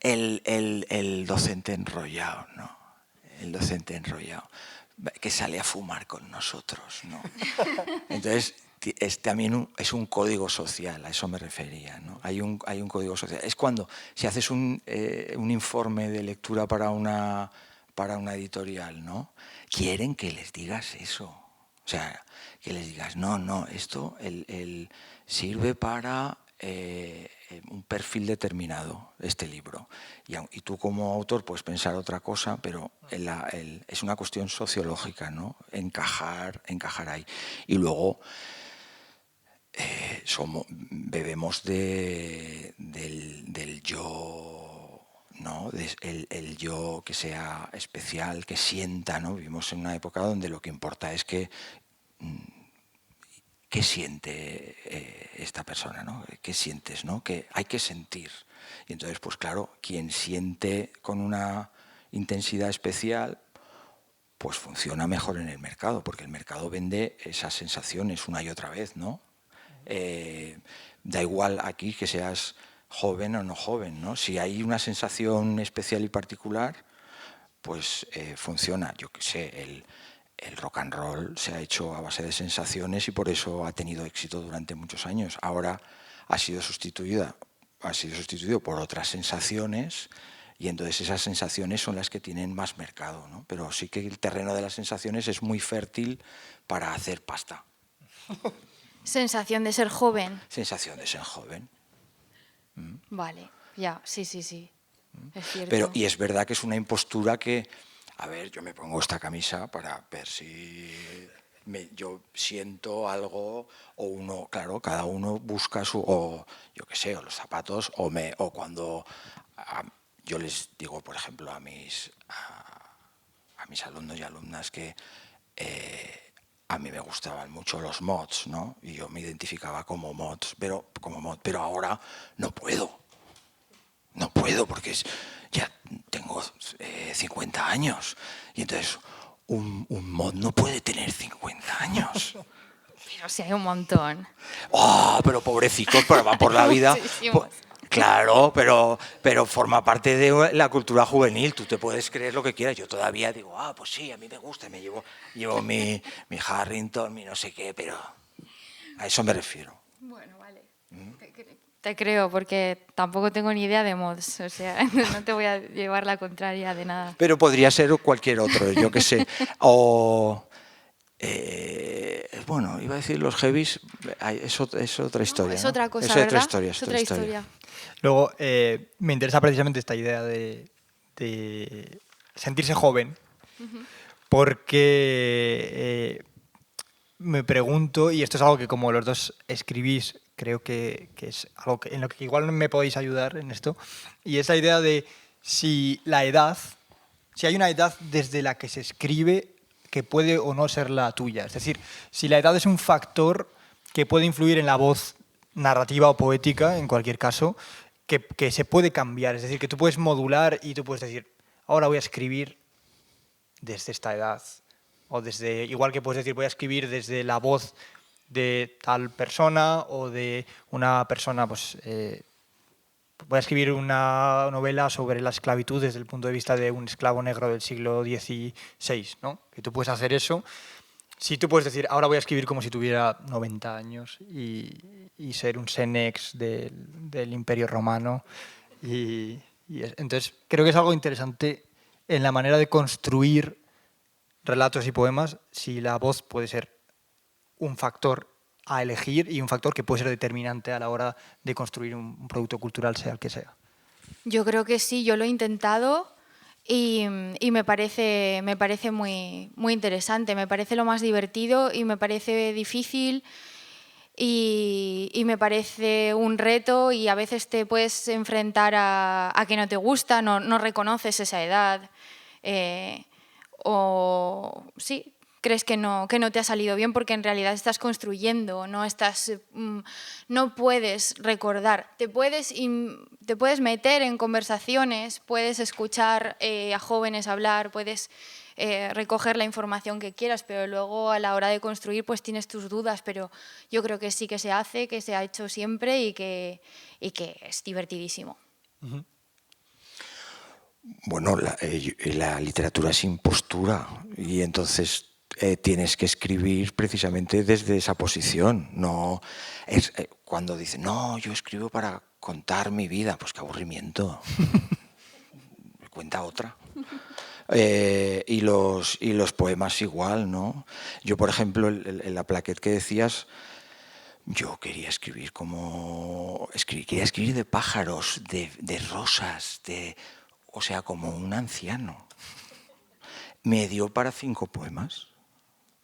el docente enrollado, ¿no? El docente enrollado, que sale a fumar con nosotros, ¿no? Entonces, también es un código social, a eso me refería, ¿no? Hay un código social. Es cuando, si haces un informe de lectura para una editorial, ¿no? Quieren que les digas eso. O sea, que les digas, no, esto sirve para un perfil determinado este libro. Y tú como autor puedes pensar otra cosa, pero es una cuestión sociológica, ¿no? Encajar ahí. Y luego bebemos del yo, ¿no? El yo que sea especial, que sienta, ¿no? Vivimos en una época donde lo que importa es qué siente esta persona, ¿no? ¿Qué sientes, no? Que hay que sentir. Y entonces, pues claro, quien siente con una intensidad especial, pues funciona mejor en el mercado, porque el mercado vende esas sensaciones una y otra vez, ¿no? Da igual aquí que seas joven o no joven, ¿no? Si hay una sensación especial y particular, pues funciona. Yo qué sé, el rock and roll se ha hecho a base de sensaciones y por eso ha tenido éxito durante muchos años. Ahora ha sido sustituido por otras sensaciones y entonces esas sensaciones son las que tienen más mercado, ¿no? Pero sí que el terreno de las sensaciones es muy fértil para hacer pasta. Sensación de ser joven. Sensación de ser joven. Vale, ya, sí. Es cierto. Pero, y es verdad que es una impostura que, a ver, yo me pongo esta camisa para ver si yo siento algo, o uno, claro, cada uno busca o yo qué sé, o los zapatos, o cuando yo les digo, por ejemplo, a mis alumnos y alumnas que a mí me gustaban mucho los mods, ¿no? Y yo me identificaba como mods, pero ahora no puedo porque ya tengo 50 años y entonces un mod no puede tener 50 años. Pero sí hay un montón. ¡Oh, pero pobrecitos, pero van por la vida! Claro, pero forma parte de la cultura juvenil. Tú te puedes creer lo que quieras. Yo todavía digo, pues sí, a mí me gusta. Me llevo mi Harrington, mi no sé qué, pero a eso me refiero. Bueno, vale. Te creo, porque tampoco tengo ni idea de mods. O sea, no te voy a llevar la contraria de nada. Pero podría ser cualquier otro, yo qué sé. O... bueno, iba a decir los heavies, es otra historia. No, es otra cosa, es ¿verdad? otra historia. Luego, me interesa precisamente esta idea de sentirse joven, porque me pregunto, y esto es algo que como los dos escribís, creo que es algo en lo que igual me podéis ayudar en esto, y es la idea de si hay una edad desde la que se escribe que puede o no ser la tuya. Es decir, si la edad es un factor que puede influir en la voz narrativa o poética, en cualquier caso, que se puede cambiar. Es decir, que tú puedes modular y tú puedes decir, ahora voy a escribir desde esta edad. O igual que puedes decir, voy a escribir desde la voz de tal persona o de una persona, pues... voy a escribir una novela sobre la esclavitud desde el punto de vista de un esclavo negro del siglo XVI, ¿no? Que tú puedes hacer eso. Si tú puedes decir, ahora voy a escribir como si tuviera 90 años y ser un Senex del Imperio Romano. Entonces, creo que es algo interesante en la manera de construir relatos y poemas, si la voz puede ser un factor a elegir y un factor que puede ser determinante a la hora de construir un producto cultural, sea el que sea. Yo creo que sí, yo lo he intentado y me parece muy, muy interesante, me parece lo más divertido y me parece difícil y me parece un reto y a veces te puedes enfrentar a que no te gusta, no reconoces esa edad o sí, crees que no te ha salido bien porque en realidad estás construyendo, no puedes recordar, te puedes meter en conversaciones, puedes escuchar a jóvenes hablar, puedes recoger la información que quieras, pero luego a la hora de construir pues tienes tus dudas, pero yo creo que sí que se hace, que se ha hecho siempre y que es divertidísimo. Uh-huh. Bueno, la literatura es impostura y entonces tienes que escribir precisamente desde esa posición. No es cuando dicen, no, yo escribo para contar mi vida, pues qué aburrimiento. Cuenta otra. Y los poemas igual, ¿no? Yo, por ejemplo, en la plaquette que decías, yo quería escribir quería escribir de pájaros, de rosas, o sea, como un anciano. Me dio para 5 poemas.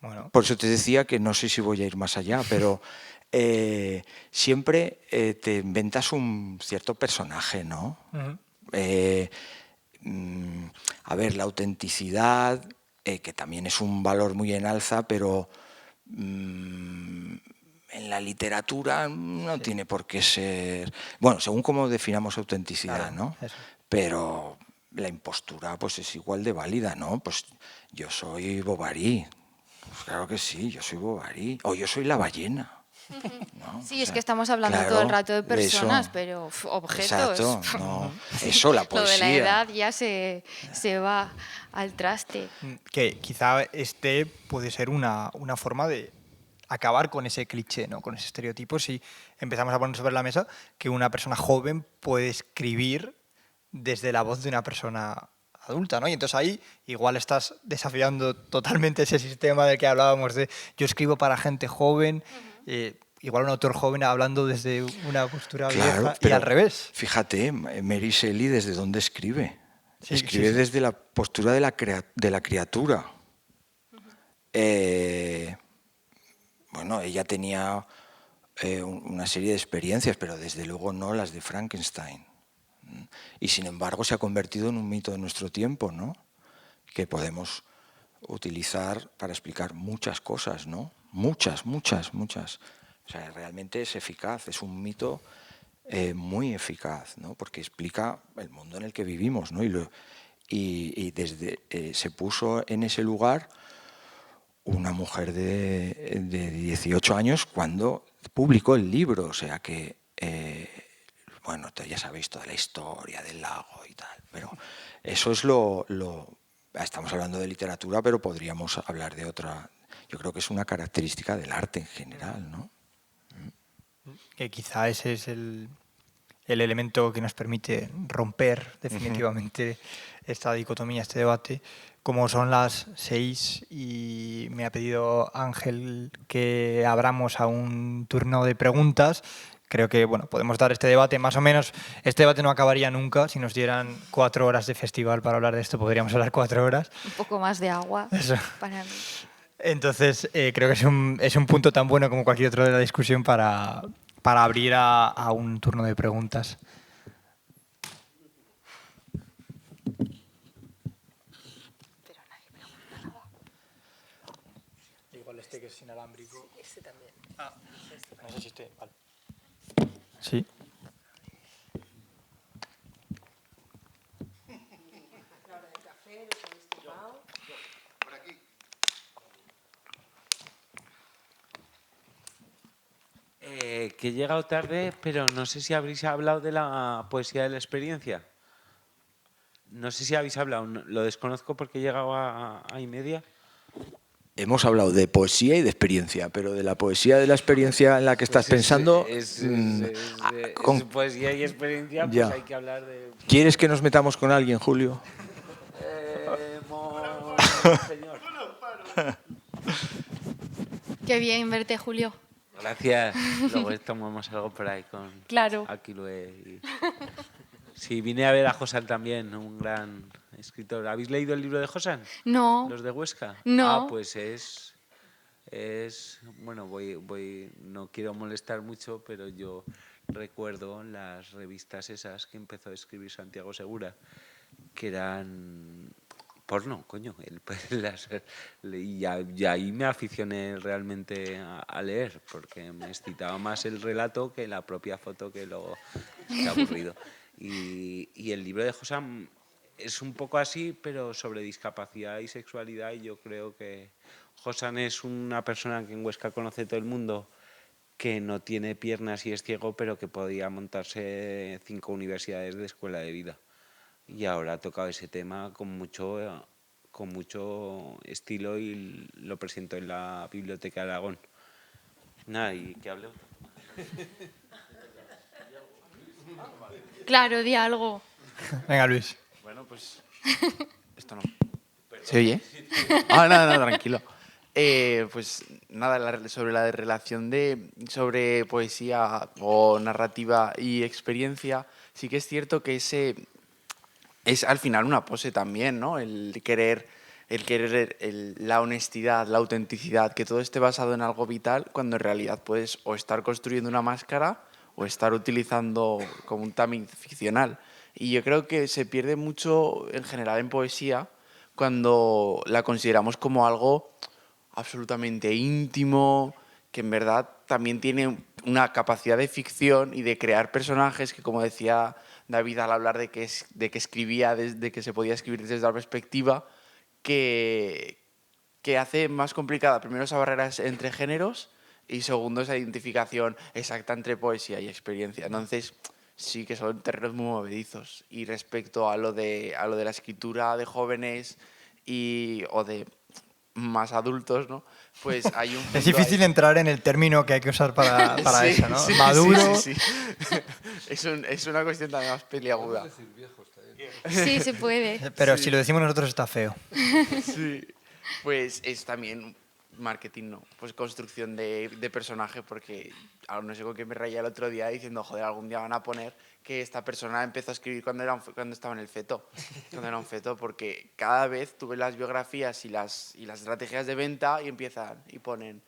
Bueno, Por eso te decía que no sé si voy a ir más allá, pero siempre te inventas un cierto personaje, ¿no? A ver, la autenticidad, que también es un valor muy en alza, pero en la literatura no tiene por qué ser... Bueno, según cómo definamos autenticidad, claro, ¿no? eso. Pero la impostura pues es igual de válida, ¿no? Pues yo soy Bovary. Pues claro que sí, yo soy Bovary. O yo soy la ballena. ¿No? Sí, O es sea, que estamos hablando claro, todo el rato de de eso. personas, pero objetos. Exacto, no. Eso, la Lo de la poesía. edad ya se va al traste. Que quizá este puede ser una forma de acabar con ese cliché, ¿no? Con ese estereotipo, si empezamos a poner sobre la mesa que una persona joven puede escribir desde la voz de una persona adulta, ¿no? Y entonces ahí igual estás desafiando totalmente ese sistema del que hablábamos de yo escribo para gente joven, igual un autor joven hablando desde una postura Claro, vieja y pero al revés. fíjate, Mary Shelley, ¿desde dónde escribe? Sí, Escribe sí. desde la postura de la criatura. Bueno, ella tenía una serie de experiencias, pero desde luego no las de Frankenstein. Y sin embargo se ha convertido en un mito de nuestro tiempo, ¿no? Que podemos utilizar para explicar muchas cosas, ¿no? Muchas. O sea, realmente es eficaz, es un mito muy eficaz, ¿no? Porque explica el mundo en el que vivimos, ¿no? Y desde se puso en ese lugar una mujer de 18 años cuando publicó el libro, o sea que, bueno, ya sabéis toda la historia del lago y tal, pero eso es estamos hablando de literatura, pero podríamos hablar de otra, yo creo que es una característica del arte en general, ¿no? Que quizá ese es el elemento que nos permite romper definitivamente esta dicotomía, este debate. Como son las 6 y me ha pedido Ángel que abramos a un turno de preguntas, creo que bueno, podemos dar este debate más o menos. Este debate no acabaría nunca. Si nos dieran 4 horas de festival para hablar de esto, podríamos hablar 4 horas. Un poco más de agua Eso. para mí. Entonces, creo que es un punto tan bueno como cualquier otro de la discusión para abrir a un turno de preguntas. Igual este que es inalámbrico. Este también. Ah, no sé si este. Vale. Sí. La hora del café, los habéis tomado. Por aquí. Que he llegado tarde, pero no sé si habréis hablado de la poesía de la experiencia. No sé si habéis hablado, lo desconozco porque he llegado a y media. Hemos hablado de poesía y de experiencia, pero de la poesía de la experiencia en la que estás pensando... Es con- poesía y experiencia, pues Ya. hay que hablar de... ¿Quieres que nos metamos con alguien, Julio? Señor. Qué bien verte, Julio. Gracias. Luego tomamos algo por ahí con... Claro. Aquí lo he... Sí, vine a ver a Josan también, un gran escritor. ¿Habéis leído el libro de Josan? No. ¿Los de Huesca? No. Ah, pues bueno, no quiero molestar mucho, pero yo recuerdo las revistas esas que empezó a escribir Santiago Segura, que eran porno, coño. Y ahí me aficioné realmente a leer, porque me excitaba más el relato que la propia foto, que luego está aburrido. Y el libro de Josan es un poco así, pero sobre discapacidad y sexualidad, y yo creo que Josan es una persona que en Huesca conoce todo el mundo, que no tiene piernas y es ciego, pero que podía montarse 5 universidades de escuela de vida. Y ahora ha tocado ese tema con mucho estilo y lo presentó en la Biblioteca de Aragón. Nada, ¿y qué hablé? Claro, di algo. Venga, Luis. Bueno, pues... Esto no. ¿Se oye? Ah, no, tranquilo. Pues nada, sobre la relación sobre poesía o narrativa y experiencia, sí que es cierto que es al final una pose también, ¿no? La honestidad, la autenticidad, que todo esté basado en algo vital, cuando en realidad puedes o estar construyendo una máscara o estar utilizando como un tamiz ficcional. Y yo creo que se pierde mucho en general en poesía cuando la consideramos como algo absolutamente íntimo, que en verdad también tiene una capacidad de ficción y de crear personajes que, como decía David al hablar de que escribía, de que se podía escribir desde la perspectiva, que hace más complicada primero esa barrera entre géneros y segundo esa identificación exacta entre poesía y experiencia. Entonces sí que son terrenos muy movedizos. Y respecto a lo de la escritura de jóvenes o de más adultos, ¿no? Pues hay un Es punto difícil ahí. entrar en el término que hay que usar para Sí, eso, ¿no? sí, Maduro. sí, sí, sí. Es una cuestión también más peliaguda. Sí, se puede. Pero Sí. si lo decimos nosotros está feo. Sí, pues es también marketing, ¿no? Pues construcción de personaje, porque ahora no sé con qué me rayé el otro día diciendo, joder, algún día van a poner que esta persona empezó a escribir cuando estaba en el feto, cuando era un feto, porque cada vez tuve las biografías y las estrategias de venta y empiezan y ponen,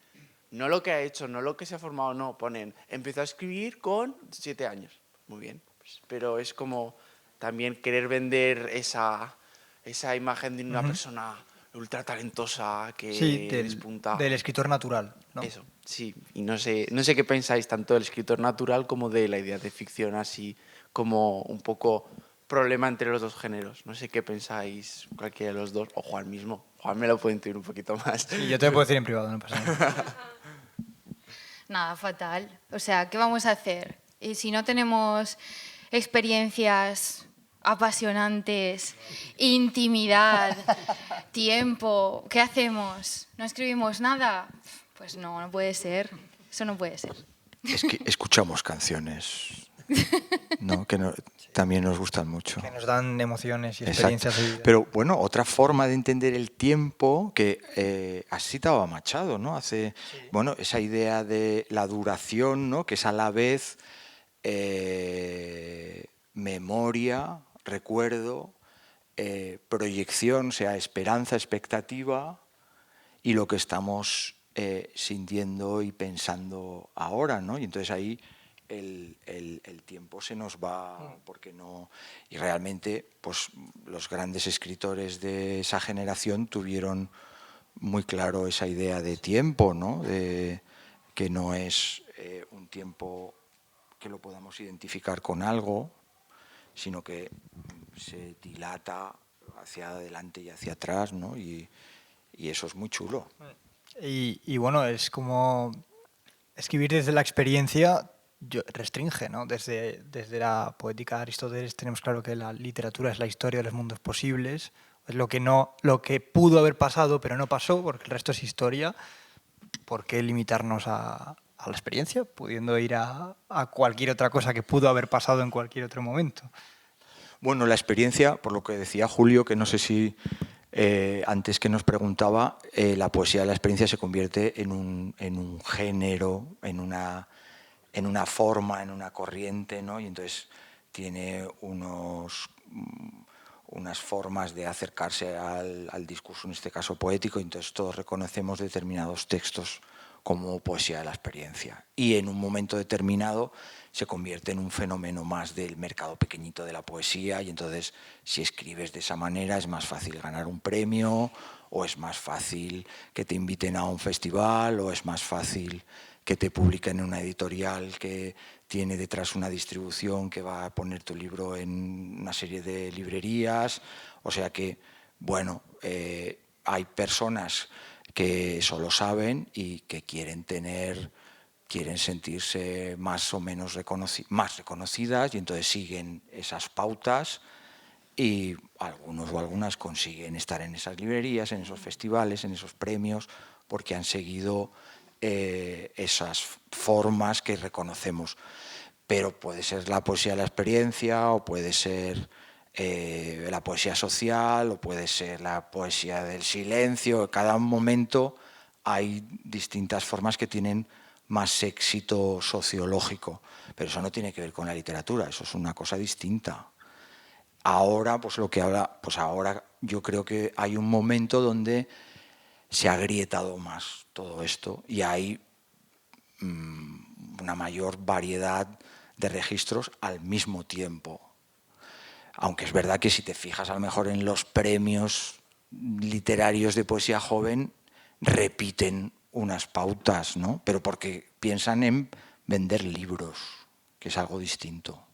no lo que ha hecho, no lo que se ha formado, no, ponen, empezó a escribir con 7 años. Muy bien, pues, pero es como también querer vender esa imagen de una persona ultra talentosa que Sí, despunta. del escritor natural, ¿no? Eso, sí. Y no sé qué pensáis tanto del escritor natural como de la idea de ficción, así como un poco problema entre los dos géneros. No sé qué pensáis cualquiera de los dos, o Juan mismo. Juan me lo puede intuir un poquito más. Y yo te lo puedo decir en privado, no pasa nada. Nada, fatal. O sea, ¿qué vamos a hacer? Y si no tenemos experiencias apasionantes, intimidad, tiempo, ¿qué hacemos? ¿No escribimos nada? Pues no puede ser. Eso no puede ser. Es que escuchamos canciones, ¿no? También nos gustan mucho. Que nos dan emociones y Exacto. experiencias de vida. Pero bueno, otra forma de entender el tiempo que has citado a Machado, ¿no? Bueno, esa idea de la duración, ¿no? Que es a la vez memoria, recuerdo, proyección, o sea, esperanza, expectativa, y lo que estamos sintiendo y pensando ahora, ¿no? Y entonces ahí el tiempo se nos va, porque no. Y realmente, pues los grandes escritores de esa generación tuvieron muy claro esa idea de tiempo, ¿no? Que no es un tiempo que lo podamos identificar con algo, sino que se dilata hacia adelante y hacia atrás, ¿no? Y eso es muy chulo. Y bueno, es como escribir desde la experiencia restringe, ¿no? Desde la poética de Aristóteles tenemos claro que la literatura es la historia de los mundos posibles, es lo que pudo haber pasado pero no pasó, porque el resto es historia. ¿Por qué limitarnos a la experiencia, pudiendo ir a cualquier otra cosa que pudo haber pasado en cualquier otro momento? Bueno, la experiencia, por lo que decía Julio, que no sé si antes que nos preguntaba, la poesía de la experiencia se convierte en un género, en una forma, en una corriente, ¿no? Y entonces tiene unas formas de acercarse al discurso, en este caso poético, y entonces todos reconocemos determinados textos como poesía de la experiencia. Y en un momento determinado se convierte en un fenómeno más del mercado pequeñito de la poesía, y entonces si escribes de esa manera es más fácil ganar un premio, o es más fácil que te inviten a un festival, o es más fácil que te publiquen en una editorial que tiene detrás una distribución que va a poner tu libro en una serie de librerías. O sea que, bueno, hay personas que eso lo saben y que quieren sentirse más o menos más reconocidas, y entonces siguen esas pautas, y algunos o algunas consiguen estar en esas librerías, en esos festivales, en esos premios, porque han seguido esas formas que reconocemos. Pero puede ser la poesía de la experiencia, o puede ser la poesía social, o puede ser la poesía del silencio. En cada momento hay distintas formas que tienen más éxito sociológico, pero eso no tiene que ver con la literatura, eso es una cosa distinta. Ahora, pues lo que habla, pues ahora yo creo que hay un momento donde se ha agrietado más todo esto y hay una mayor variedad de registros al mismo tiempo. Aunque es verdad que si te fijas a lo mejor en los premios literarios de poesía joven, repiten unas pautas, ¿no? Pero porque piensan en vender libros, que es algo distinto.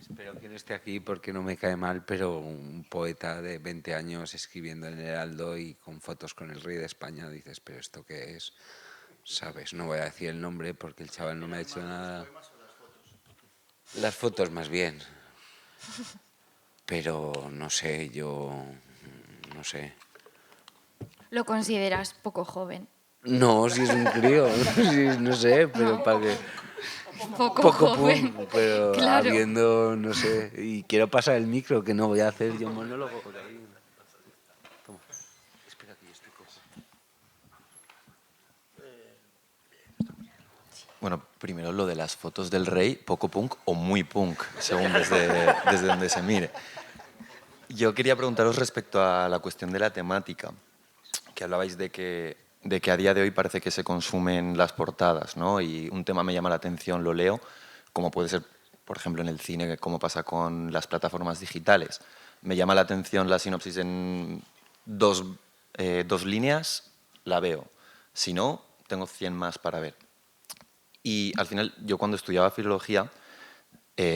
Espero que no esté aquí porque no me cae mal, pero un poeta de 20 años escribiendo en el Heraldo y con fotos con el rey de España, dices, ¿pero esto qué es? ¿Sabes? No voy a decir el nombre porque el chaval no me ha hecho nada. Las fotos más bien. Pero no sé, no sé. Lo consideras poco joven. No, si es un crío, sí, no sé, pero para que... Poco joven. Pum, pero Claro. habiendo, no sé, y quiero pasar el micro, que no voy a hacer yo monólogo por ahí. Toma. Espera que yo estoy cojo. Bueno, primero lo de las fotos del rey, poco punk o muy punk, según desde donde se mire. Yo quería preguntaros respecto a la cuestión de la temática, que hablabais de que a día de hoy parece que se consumen las portadas, ¿no? Y un tema me llama la atención, lo leo, como puede ser, por ejemplo, en el cine, como pasa con las plataformas digitales. Me llama la atención la sinopsis en dos líneas, la veo. Si no, tengo 100 más para ver. Y al final, yo cuando estudiaba filología,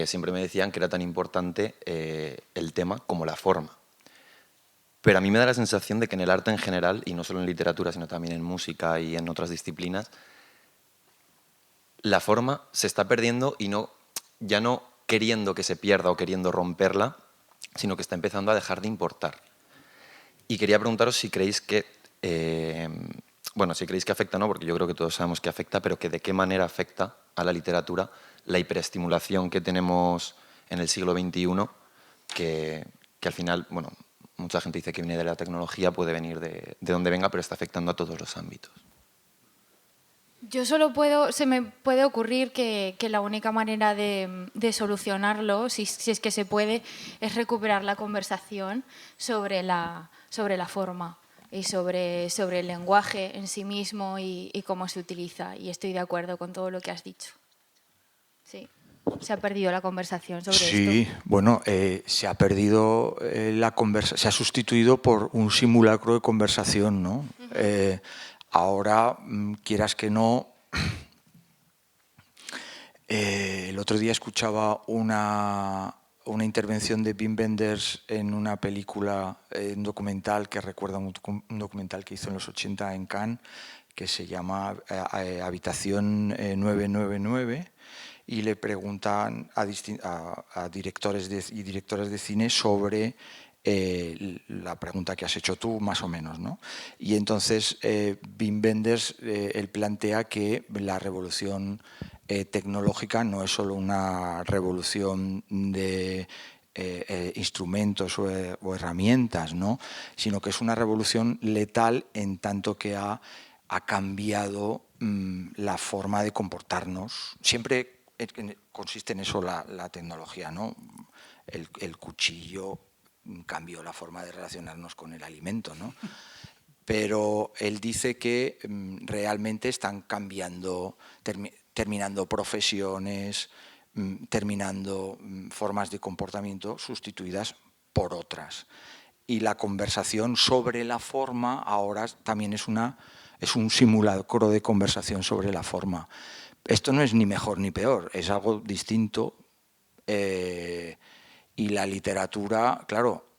siempre me decían que era tan importante el tema como la forma. Pero a mí me da la sensación de que en el arte en general, y no solo en literatura, sino también en música y en otras disciplinas, la forma se está perdiendo y ya no queriendo que se pierda o queriendo romperla, sino que está empezando a dejar de importar. Y quería preguntaros si creéis que, si creéis que afecta, no, porque yo creo que todos sabemos que afecta, pero que de qué manera afecta a la literatura la hiperestimulación que tenemos en el siglo XXI, que al final, bueno, mucha gente dice que viene de la tecnología, puede venir de donde venga, pero está afectando a todos los ámbitos. Yo se me puede ocurrir que la única manera de solucionarlo, si es que se puede, es recuperar la conversación sobre la forma y sobre el lenguaje en sí mismo y cómo se utiliza. Y estoy de acuerdo con todo lo que has dicho. Sí, se ha perdido la conversación sobre esto. Sí, bueno, se ha perdido la conversación, se ha sustituido por un simulacro de conversación, ¿no? Ahora, quieras que no, el otro día escuchaba una intervención de Wim Wenders en una película, un documental que recuerda un documental que hizo en los 80 en Cannes, que se llama Habitación 999, y le preguntan a directores y directoras de cine sobre la pregunta que has hecho tú, más o menos, ¿no? Y entonces Wim Wenders él plantea que la revolución tecnológica no es solo una revolución de instrumentos o herramientas, ¿no? Sino que es una revolución letal en tanto que ha cambiado la forma de comportarnos. Siempre consiste en eso la tecnología, ¿no? El cuchillo cambió la forma de relacionarnos con el alimento, ¿no? Pero él dice que realmente están cambiando, terminando profesiones, terminando formas de comportamiento sustituidas por otras. Y la conversación sobre la forma ahora también es un simulacro de conversación sobre la forma. Esto no es ni mejor ni peor, es algo distinto. Y la literatura, claro,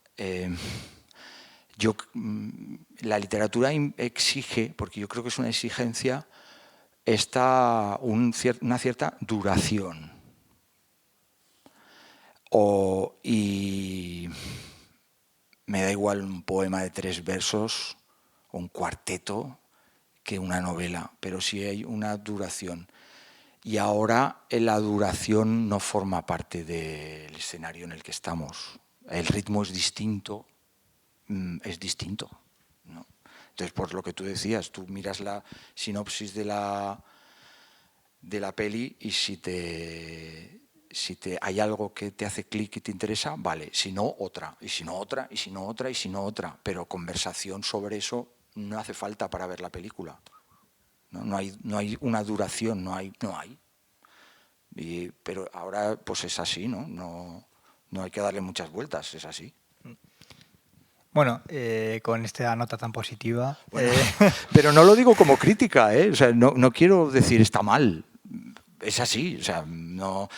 la literatura exige, porque yo creo que es una exigencia, una cierta duración. Y me da igual un poema de 3 versos o un cuarteto que una novela, pero sí hay una duración. Y ahora la duración no forma parte del escenario en el que estamos. El ritmo es distinto, es distinto, ¿no? Entonces, por lo que tú decías, tú miras la sinopsis de la peli y si hay algo que te hace clic y te interesa, vale, si no, otra, y si no, otra, y si no, otra, y si no, otra. Pero conversación sobre eso no hace falta para ver la película. No hay una duración, no hay. Pero ahora pues es así, ¿no? No hay que darle muchas vueltas, es así. Bueno, con esta nota tan positiva... Bueno, pero no lo digo como crítica, ¿eh? O sea, no quiero decir está mal. Es así, o sea, no...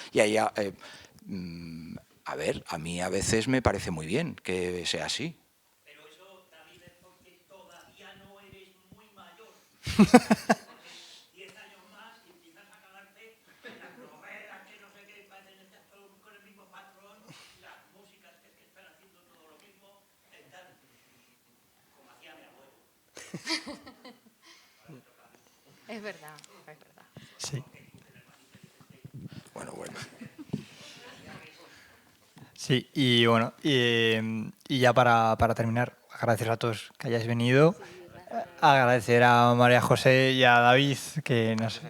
a ver, a mí a veces me parece muy bien que sea así. Pero eso, David, es porque todavía no eres muy mayor. 10 años más y empiezas a calarte las novelas, que no sé qué, parecen estas con el mismo patrón, las músicas que están haciendo todo lo mismo, tal, como hacía mi abuelo. Es verdad, es verdad. Sí. Bueno. Sí, y bueno, y ya para terminar, agradecer a todos que hayáis venido, agradecer a María José y a David, que nos...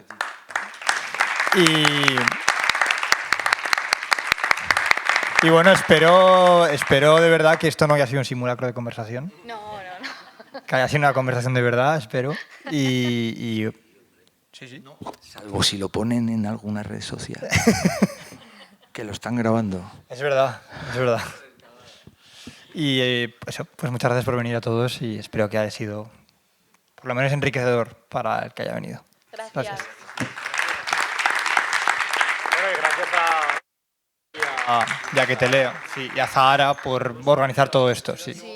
Y bueno, espero de verdad que esto no haya sido un simulacro de conversación, No. que haya sido una conversación de verdad, espero, y... Sí. Salvo si lo ponen en alguna red social. Que lo están grabando. Es verdad. Y pues muchas gracias por venir a todos y espero que haya sido por lo menos enriquecedor para el que haya venido. Gracias. Bueno, y gracias a que te leo, sí, y a Zahara por organizar todo esto. Sí.